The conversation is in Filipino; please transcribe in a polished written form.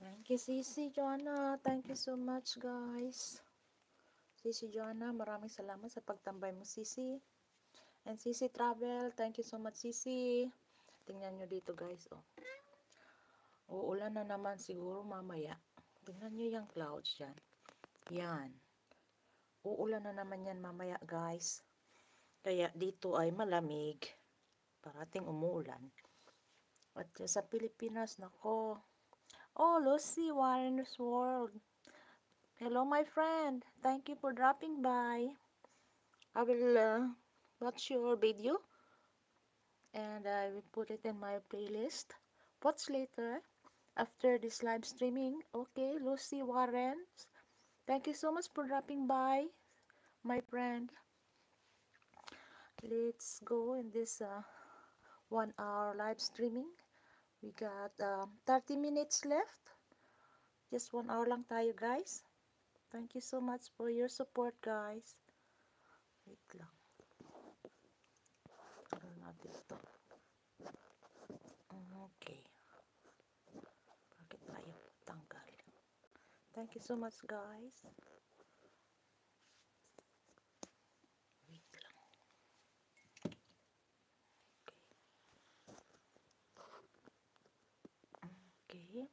Thank you, Sisi Joanna. Thank you so much, guys. Sisi Joanna, maraming salamat sa pagtambay mo, Sisi. And Sisi Travel, thank you so much, Sisi. Tingnan nyo dito, guys. Oh. Uulan na naman siguro mamaya. Tingnan nyo yung clouds yan. Yan. Uulan na naman yan mamaya, guys. Kaya dito ay malamig. Parating umuulan. At sa Pilipinas, nako. Oh, Lucy, Warren's World. Hello, my friend. Thank you for dropping by. I will watch your video. And I will put it in my playlist. Watch later. After this live streaming. Okay, Lucy Warren. Thank you so much for dropping by, my friend. Let's go in this 1 hour live streaming. We got 30 minutes left. Just 1 hour lang tayo, guys. Thank you so much for your support, guys. Wait lang. Ano natin ito? Okay. Bakit tayo tanggal? Thank you so much, guys.